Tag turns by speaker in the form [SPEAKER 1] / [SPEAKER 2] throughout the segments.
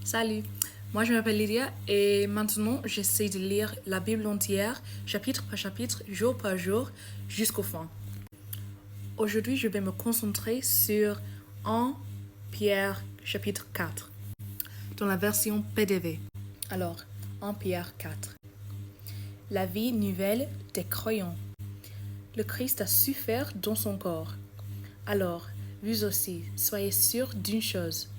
[SPEAKER 1] Salut, moi je m'appelle Lydia et maintenant j'essaie de lire la Bible entière, chapitre par chapitre, jour par jour, jusqu'au fin. Aujourd'hui je vais me concentrer sur 1 Pierre chapitre 4, dans la version PDV. Alors, 1 Pierre 4. La vie nouvelle des croyants. Le Christ a souffert dans son corps. Alors, vous aussi, soyez sûrs d'une chose.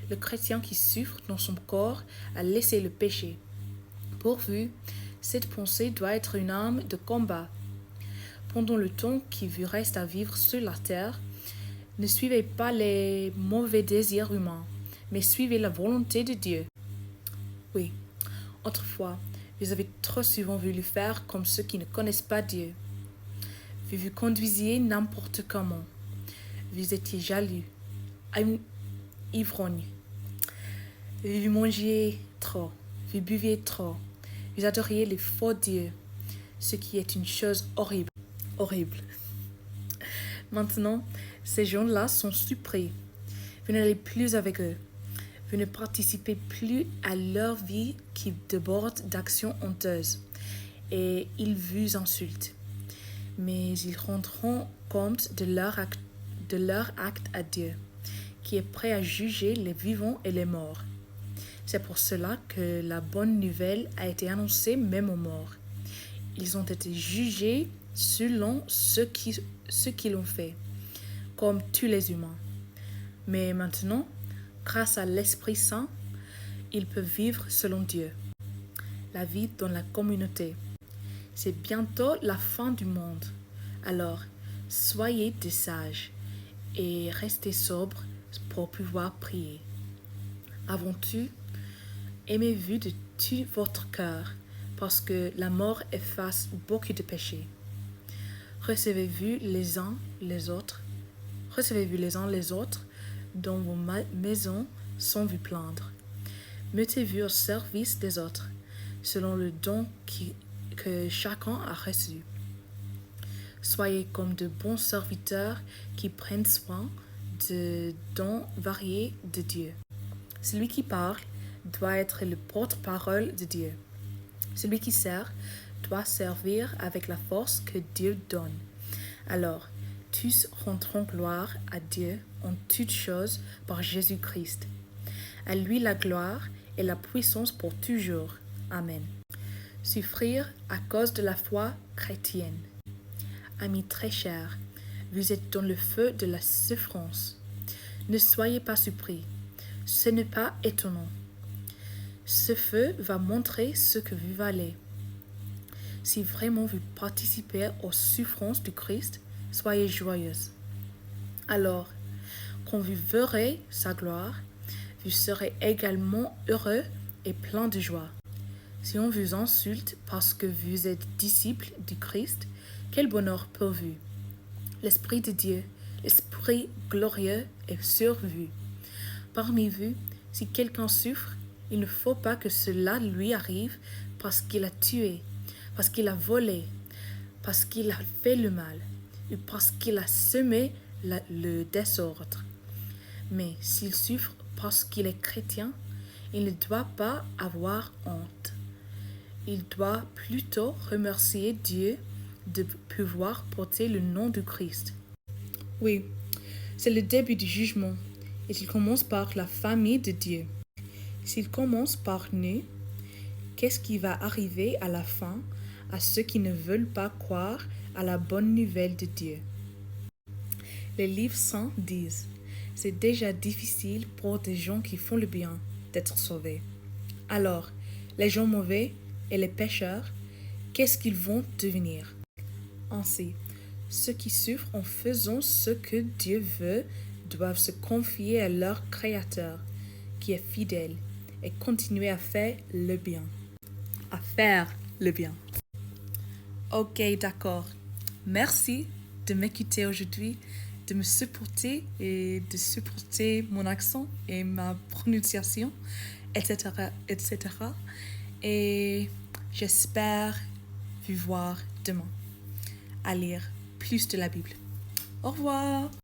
[SPEAKER 1] Le chrétien qui souffre dans son corps a laissé le péché. Pour vous, cette pensée doit être une arme de combat. Pendant le temps qui vous reste à vivre sur la terre, ne suivez pas les mauvais désirs humains, mais suivez la volonté de Dieu. Oui, autrefois, vous avez trop souvent voulu faire comme ceux qui ne connaissent pas Dieu. Vous vous conduisiez n'importe comment. Vous étiez jaloux, ivrognes. Vous mangiez trop, vous buviez trop, vous adoriez les faux dieux, ce qui est une chose horrible. Horrible. Maintenant, ces gens-là sont surpris. Vous n'allez plus avec eux. Vous ne participez plus à leur vie qui déborde d'actions honteuses. Et ils vous insultent. Mais ils rendront compte de leur acte à Dieu, qui est prêt à juger les vivants et les morts. C'est pour cela que la bonne nouvelle a été annoncée même aux morts. Ils ont été jugés selon ce qu'ils ont fait, comme tous les humains. Mais maintenant, grâce à l'Esprit Saint, ils peuvent vivre selon Dieu. La vie dans la communauté. C'est bientôt la fin du monde. Alors, soyez des sages et restez sobres pour pouvoir prier. Avant tout, aimez-vous de tout votre cœur, parce que la mort efface beaucoup de péchés. Recevez-vous les uns les autres dans vos maisons sans vous plaindre. Mettez-vous au service des autres, selon le don que chacun a reçu. Soyez comme de bons serviteurs qui prennent soin de dons variés de Dieu. Celui qui parle doit être le porte-parole de Dieu. Celui qui sert doit servir avec la force que Dieu donne. Alors, tous rendront gloire à Dieu en toutes choses par Jésus-Christ. À lui la gloire et la puissance pour toujours. Amen. Souffrir à cause de la foi chrétienne. Amis très chers, vous êtes dans le feu de la souffrance. Ne soyez pas surpris. Ce n'est pas étonnant. Ce feu va montrer ce que vous valez. Si vraiment vous participez aux souffrances du Christ, soyez joyeuses. Alors, quand vous verrez sa gloire, vous serez également heureux et plein de joie. Si on vous insulte parce que vous êtes disciples du Christ, quel bonheur pour vous. L'Esprit de Dieu, l'Esprit glorieux est sur vous. Parmi vous, si quelqu'un souffre, il ne faut pas que cela lui arrive parce qu'il a tué, parce qu'il a volé, parce qu'il a fait le mal, ou parce qu'il a semé le désordre. Mais s'il souffre parce qu'il est chrétien, il ne doit pas avoir honte. Il doit plutôt remercier Dieu de pouvoir porter le nom du Christ. Oui, c'est le début du jugement, et il commence par la famille de Dieu. S'il commence par nous, qu'est-ce qui va arriver à la fin à ceux qui ne veulent pas croire à la bonne nouvelle de Dieu? Les livres saints disent, c'est déjà difficile pour des gens qui font le bien d'être sauvés. Alors, les gens mauvais et les pécheurs, qu'est-ce qu'ils vont devenir? Ainsi, ceux qui souffrent en faisant ce que Dieu veut doivent se confier à leur Créateur, qui est fidèle, et continuer à faire le bien. À faire le bien. Ok, d'accord. Merci de m'écouter aujourd'hui, de me supporter et de supporter mon accent et ma prononciation, etc., etc. Et j'espère vous voir demain à lire plus de la Bible. Au revoir!